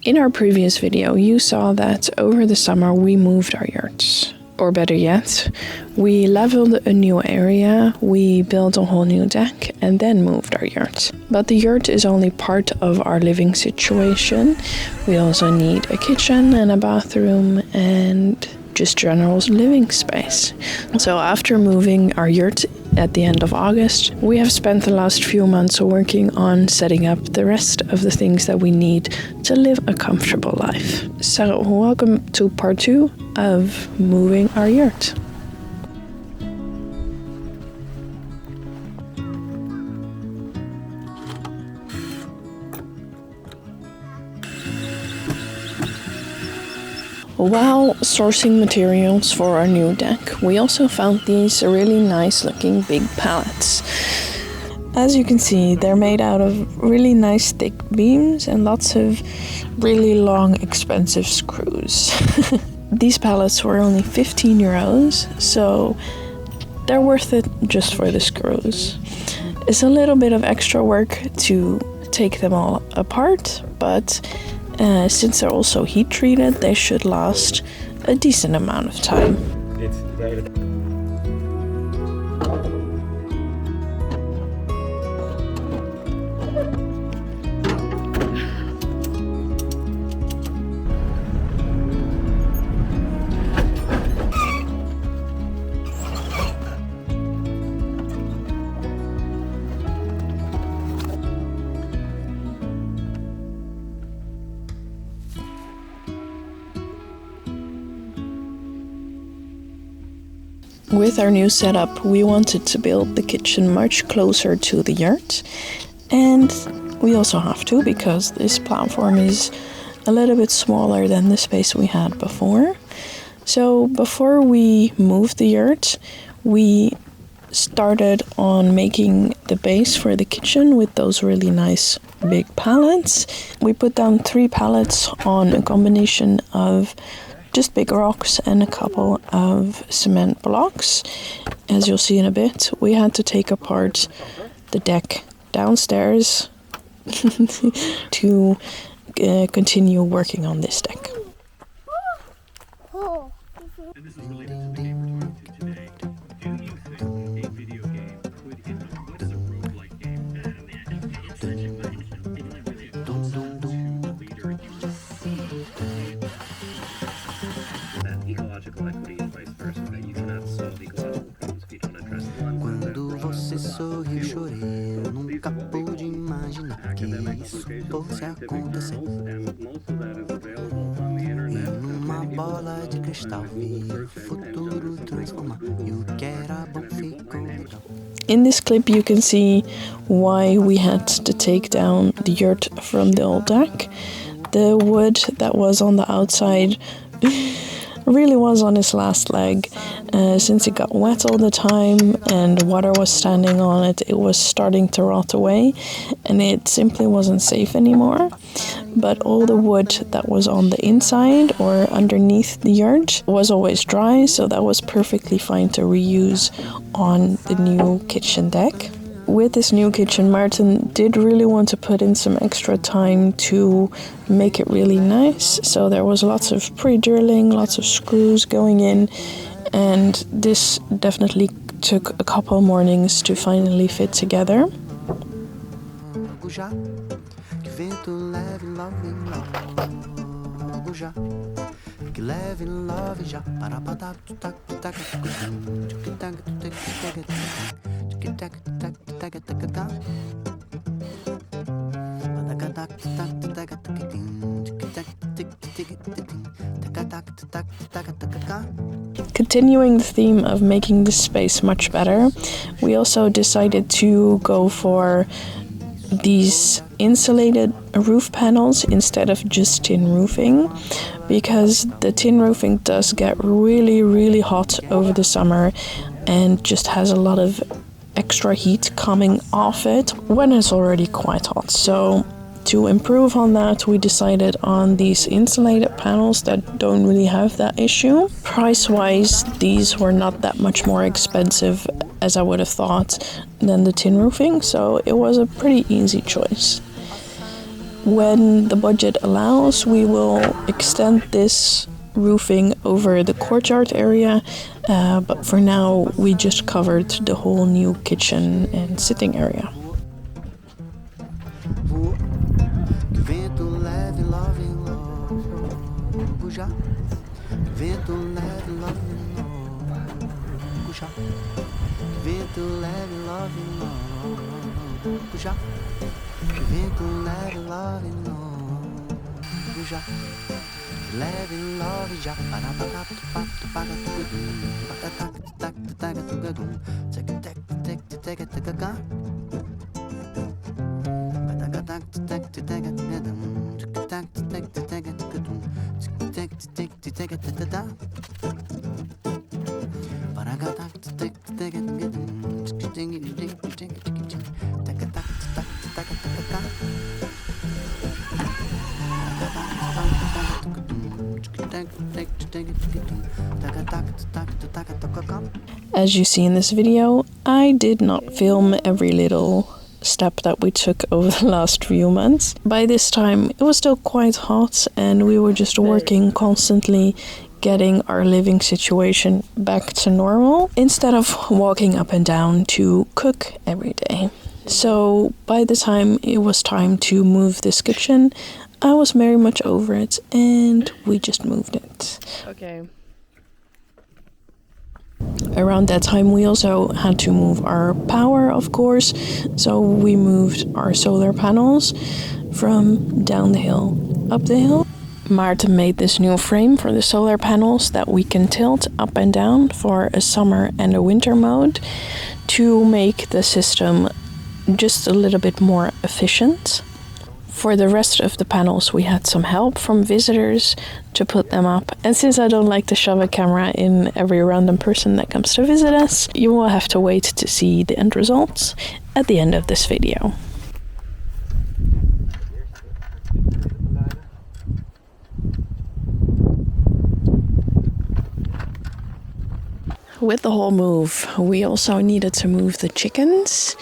In our previous video, you saw that over the summer we moved our yurts. Or better yet, we leveled a new area, we built a whole new deck and then moved our yurt. But the yurt is only part of our living situation. We also need a kitchen and a bathroom and just general living space. So after moving our yurt at the end of August, we have spent the last few months working on setting up the rest of the things that we need to live a comfortable life. So welcome to part 2 of moving our yurt. While sourcing materials for our new deck, we also found these really nice looking big pallets. As you can see, they're made out of really nice thick beams and lots of really long expensive screws. These pallets were only 15 euros, so they're worth it just for the screws. It's a little bit of extra work to take them all apart, but since they're also heat treated, they should last a decent amount of time. With our new setup, we wanted to build the kitchen much closer to the yurt, and we also have to because this platform is a little bit smaller than the space we had before. So before we moved the yurt, we started on making the base for the kitchen with those really nice big pallets. We put down 3 pallets on a combination of just big rocks and a couple of cement blocks. As you'll see in a bit, we had to take apart the deck downstairs to continue working on this deck. And this is related to the game we're talking to today. Do you think a video game could influence what is a roguelike game? It's such a good concept to leader that ecological equity and vice versa, that you cannot solve ecological problems if you don't address the ones Quando você sorriu, chorei. Eu nunca pude imaginar que isso fosse acontecer. Numa bola de cristal vi o futuro transformar e o que era bom ficou legal. In this clip you can see why we had to take down the yurt from the old deck. The wood that was on the outside really was on its last leg. Since it got wet all the time and water was standing on it, it was starting to rot away and it simply wasn't safe anymore. But all the wood that was on the inside or underneath the yurt was always dry, so that was perfectly fine to reuse on the new kitchen deck. With this new kitchen, Maarten did really want to put in some extra time to make it really nice. So there was lots of pre-drilling, lots of screws going in, and this definitely took a couple mornings to finally fit together. Continuing the theme of making this space much better, we also decided to go for these insulated roof panels instead of just tin roofing, because the tin roofing does get really hot over the summer and just has a lot of extra heat coming off it when it's already quite hot. So to improve on that, we decided on these insulated panels that don't really have that issue. Price-wise, these were not that much more expensive as I would have thought than the tin roofing, so it was a pretty easy choice. When the budget allows, we will extend this roofing over the courtyard area, but for now we just covered the whole new kitchen and sitting area. Vento leve, love, já. Vento leve, love, já. Vento leve, love, já. Vento leve, love, já. Leve, love, já. Para para para As you see in this video, I did not film every little step that we took over the last few months. By this time it was still quite hot and we were just working constantly getting our living situation back to normal instead of walking up and down to cook every day. So by the time it was time to move this kitchen, I was very much over it and we just moved it. Okay. Around that time we also had to move our power, of course, so we moved our solar panels from down the hill up the hill. Maarten made this new frame for the solar panels that we can tilt up and down for a summer and a winter mode to make the system just a little bit more efficient. For the rest of the panels we had some help from visitors to put them up, and since I don't like to shove a camera in every random person that comes to visit us, you will have to wait to see the end results at the end of this video. With the whole move, we also needed to move the chickens.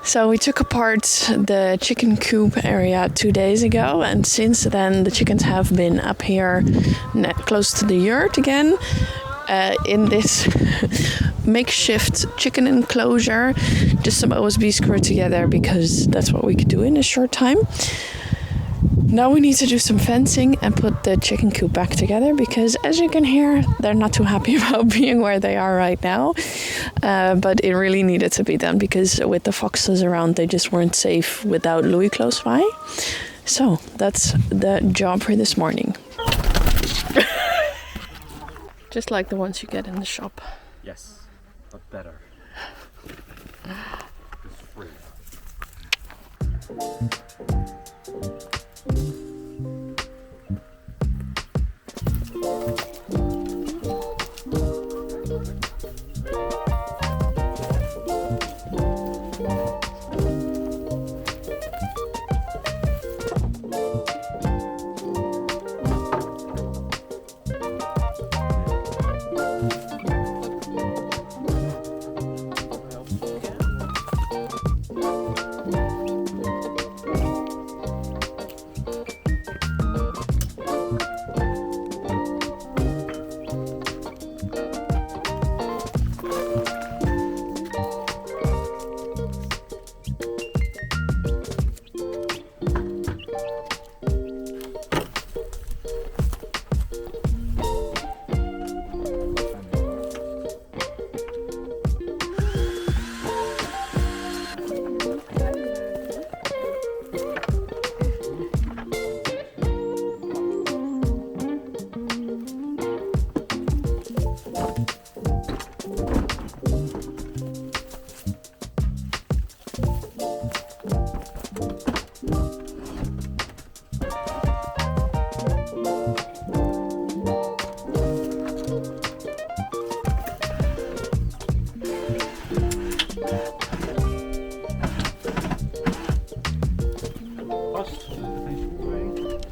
So we took apart the chicken coop area 2 days ago, and since then the chickens have been up here close to the yurt again, in this makeshift chicken enclosure, just some OSB screwed together because that's what we could do in a short time. Now we need to do some fencing and put the chicken coop back together because, as you can hear, they're not too happy about being where they are right now. But it really needed to be done because with the foxes around, they just weren't safe without Louis close by. So that's the job for this morning. Just like the ones you get in the shop. Yes, but better. It's free.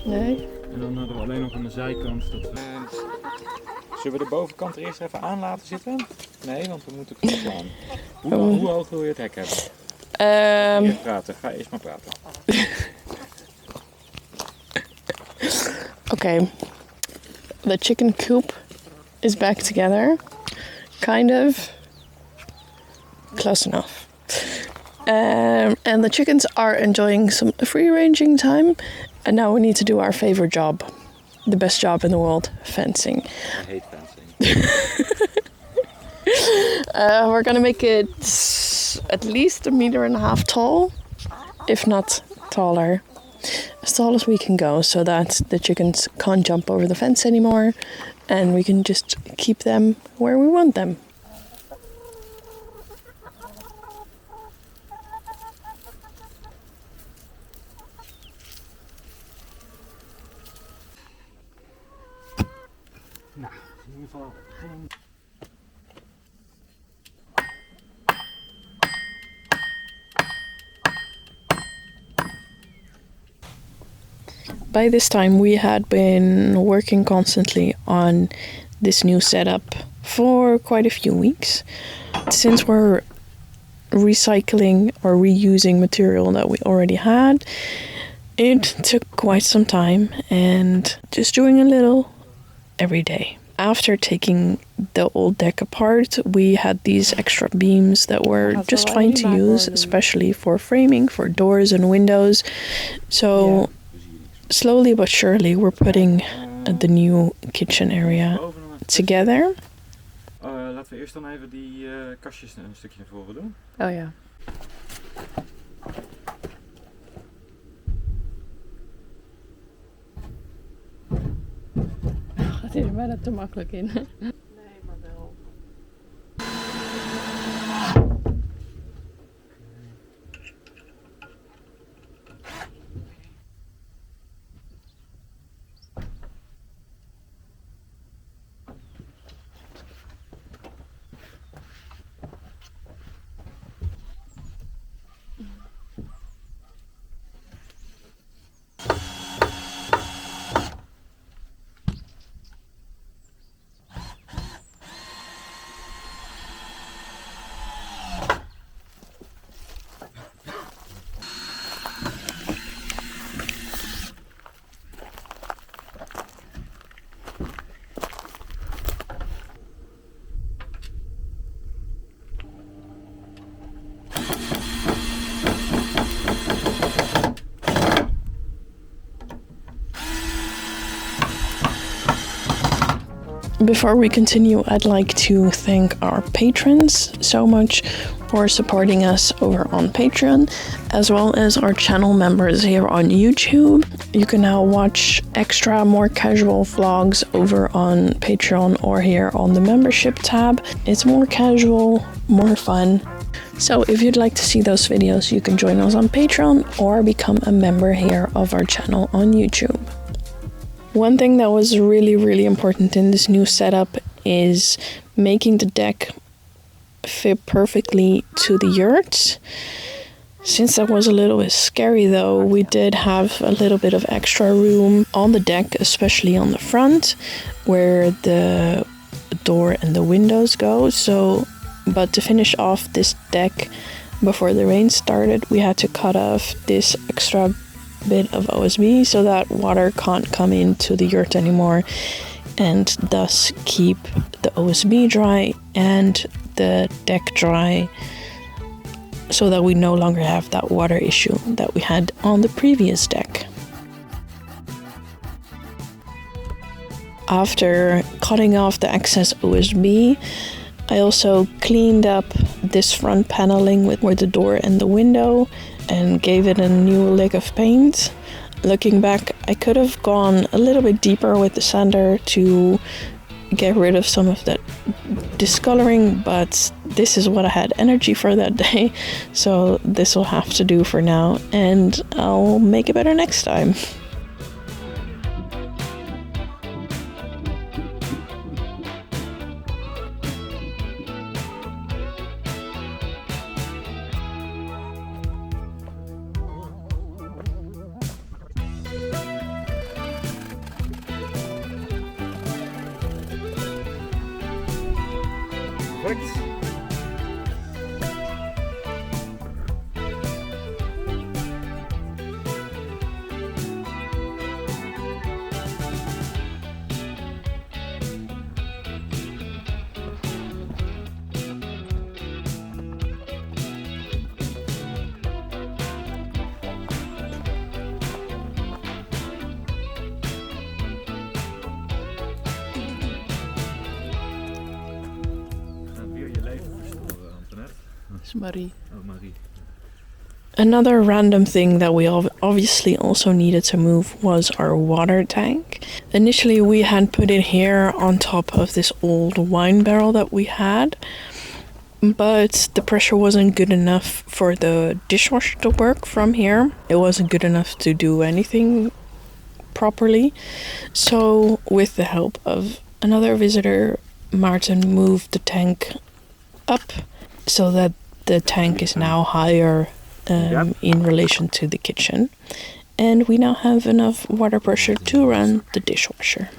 Nee. En dan hadden we alleen nog aan de zijkant dat we... Zullen we de bovenkant er eerst even aan laten zitten? Nee, want we moeten het slaan. Hoe hoog wil je het hek hebben? Eerst praten. Ga eerst maar praten. Okay, the chicken coop is back together. Kind of. Close enough. And the chickens are enjoying some free-ranging time. And now we need to do our favorite job. The best job in the world, fencing. I hate fencing. We're gonna make it at least 1.5 meters tall, if not taller. As tall as we can go, so that the chickens can't jump over the fence anymore, and we can just keep them where we want them. Nou, in ieder geval geen... By this time, we had been working constantly on this new setup for quite a few weeks. Since we're recycling or reusing material that we already had, it took quite some time and just doing a little every day. After taking the old deck apart, we had these extra beams that were just fine to use, especially for framing, for doors and windows. So slowly but surely we're putting the new kitchen area together. Laten we eerst dan even die kastjes een stukje naar voren doen. Oh ja. Gaat hier bijna te makkelijk in. Nee, maar wel. Before we continue, I'd like to thank our patrons so much for supporting us over on Patreon, as well as our channel members here on YouTube. You can now watch extra, more casual vlogs over on Patreon or here on the membership tab. It's more casual, more fun. So if you'd like to see those videos, you can join us on Patreon or become a member here of our channel on YouTube. One thing that was really important in this new setup is making the deck fit perfectly to the yurt. Since that was a little bit scary though, we did have a little bit of extra room on the deck, especially on the front, where the door and the windows go. But to finish off this deck before the rain started, we had to cut off this extra bit of OSB so that water can't come into the yurt anymore, and thus keep the OSB dry and the deck dry, so that we no longer have that water issue that we had on the previous deck. After cutting off the excess OSB, I also cleaned up this front paneling with where the door and the window and gave it a new lick of paint. Looking back, I could have gone a little bit deeper with the sander to get rid of some of that discoloring, but this is what I had energy for that day, so this will have to do for now, and I'll make it better next time. Perfect. It's Marie. Oh, Marie. Another random thing that we obviously also needed to move was our water tank. Initially we had put it here on top of this old wine barrel that we had, but the pressure wasn't good enough for the dishwasher to work from here. It wasn't good enough to do anything properly. So with the help of another visitor, Maarten moved the tank up so that the tank is now higher in relation to the kitchen, and we now have enough water pressure to run the dishwasher.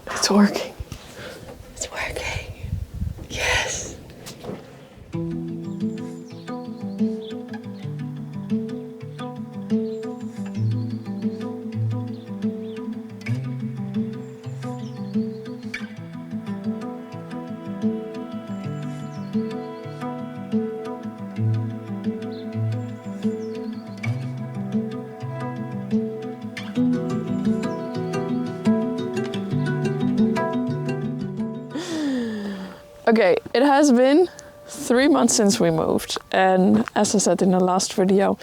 It's working. It's working. Yes. Okay, it has been 3 months since we moved, and as I said in the last video,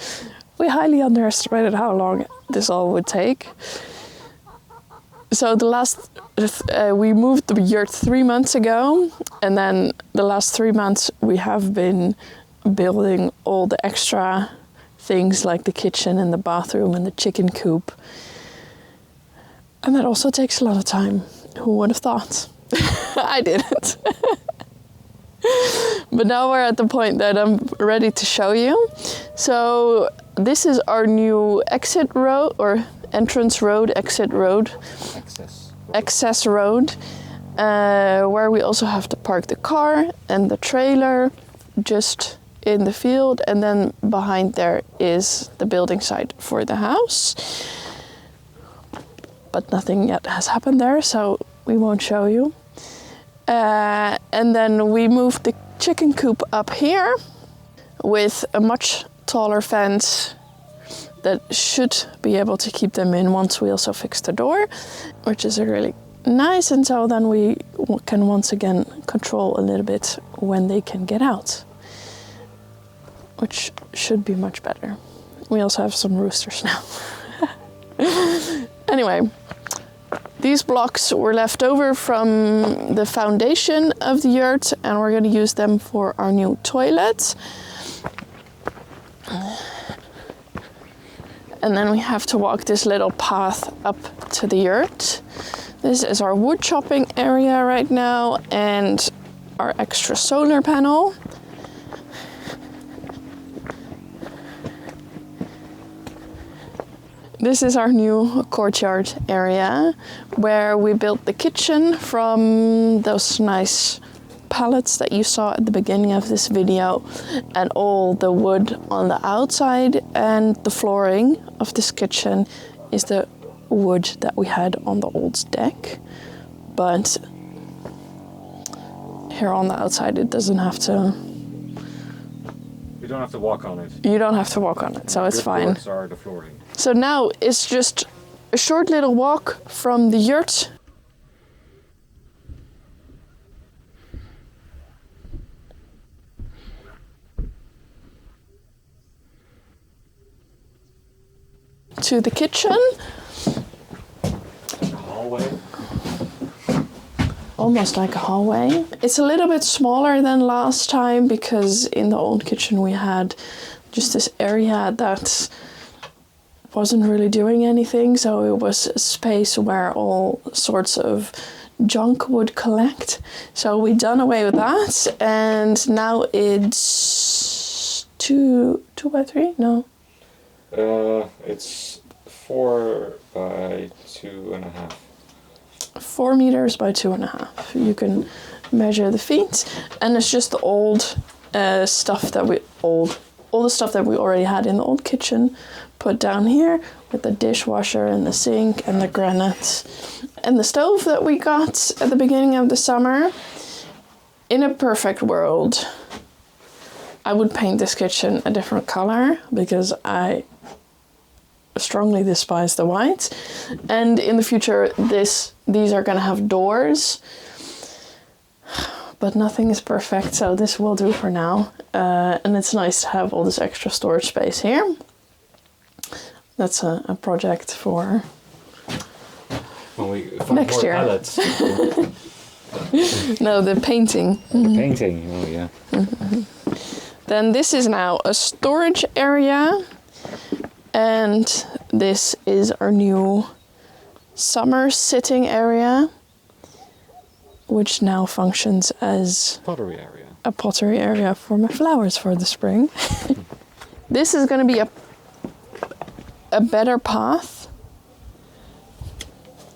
we highly underestimated how long this all would take. So we moved the yurt 3 months ago, and then the last 3 months we have been building all the extra things like the kitchen and the bathroom and the chicken coop. And that also takes a lot of time. Who would have thought? I didn't. But now we're at the point that I'm ready to show you. So this is our new exit road, or entrance road, exit road. Access road, where we also have to park the car and the trailer just in the field, and then behind there is the building site for the house. But nothing yet has happened there, so we won't show you. And then we moved the chicken coop up here with a much taller fence that should be able to keep them in once we also fix the door, which is really nice. And so then we can once again control a little bit when they can get out, which should be much better. We also have some roosters now. Anyway, these blocks were left over from the foundation of the yurt, and we're going to use them for our new toilet. And then we have to walk this little path up to the yurt. This is our wood chopping area right now and our extra solar panel. This is our new courtyard area where we built the kitchen from those nice pallets that you saw at the beginning of this video, and all the wood on the outside and the flooring of this kitchen is the wood that we had on the old deck. But here on the outside it doesn't have to. You don't have to walk on it. You don't have to walk on it, so it's fine. The are the flooring. So now it's just a short little walk from the yurt to the kitchen. The hallway. almost like a hallway. It's a little bit smaller than last time because in the old kitchen we had just this area that wasn't really doing anything, so it was a space where all sorts of junk would collect. So we done away with that, and now it's 2x3? No. It's 4 by 2.5. 4 meters by 2.5. You can measure the feet, and it's just the old stuff that all the stuff that we already had in the old kitchen put down here, with the dishwasher and the sink and the granite and the stove that we got at the beginning of the summer. In a perfect world, I would paint this kitchen a different color because I strongly despise the white. And in the future, these are gonna have doors, but nothing is perfect, so this will do for now. And it's nice to have all this extra storage space here. That's a project for When we find next more year. pallets. No, the painting. Painting, oh yeah. Then this is now a storage area, and this is our new summer sitting area, which now functions as Pottery area. a pottery area for my flowers for the spring. This is going to be a better path.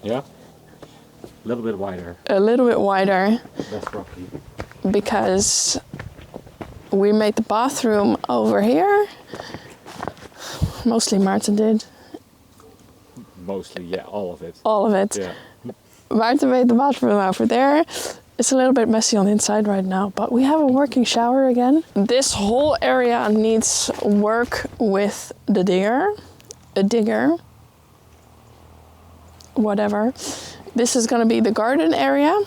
Yeah. A little bit wider. A little bit wider, Less rocky. because we made the bathroom over here. Mostly Maarten did. Mostly, yeah, all of it. All of it. Yeah. Maarten made the bathroom over there. It's a little bit messy on the inside right now, but we have a working shower again. This whole area needs work with the digger. A digger. Whatever. This is going to be the garden area,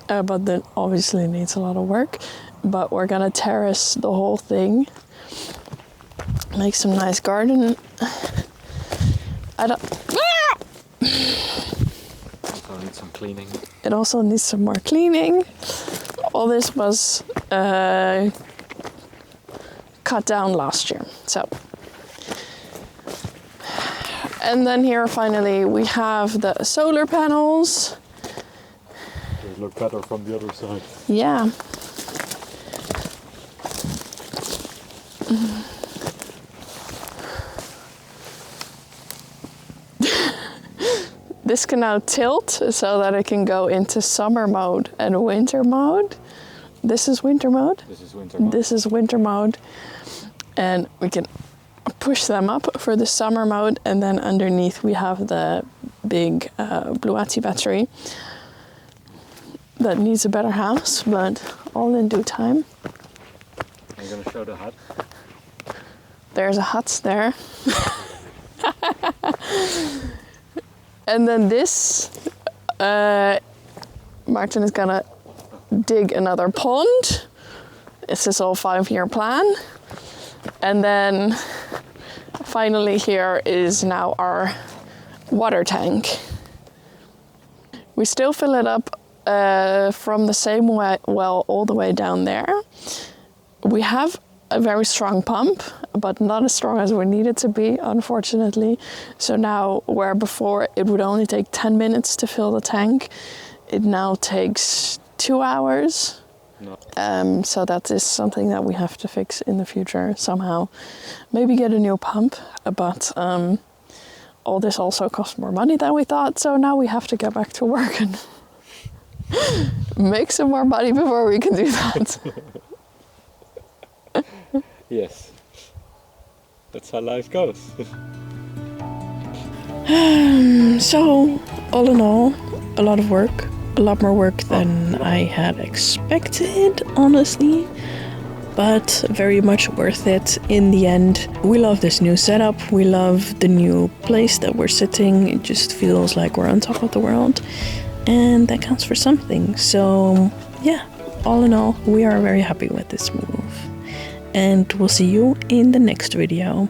but that obviously needs a lot of work. But we're going to terrace the whole thing. Make some nice garden. I don't... So need some cleaning. It also needs some more cleaning. All this was cut down last year. So, and then here finally we have the solar panels. They look better from the other side. Yeah. This can now tilt so that it can go into summer mode and winter mode. This is winter mode. This is winter mode. This is winter mode. And we can push them up for the summer mode. And then underneath we have the big Bluati battery that needs a better house, but all in due time. I'm going to show the hut. There's a hut there. And then this, Maarten is gonna dig another pond. This is all 5-year plan. And then finally here is now our water tank. We still fill it up from the same well all the way down there. We have a very strong pump, but not as strong as we need it to be, unfortunately. So now, where before it would only take 10 minutes to fill the tank, it now takes 2 hours. No. So that is something that we have to fix in the future somehow. Maybe get a new pump, but all this also costs more money than we thought. So now we have to get back to work and make some more money before we can do that. Yes. That's how life goes. So, all in all, a lot of work. A lot more work than I had expected, honestly. But very much worth it in the end. We love this new setup. We love the new place that we're sitting. It just feels like we're on top of the world. And that counts for something. So, yeah, all in all, we are very happy with this move. And we'll see you in the next video.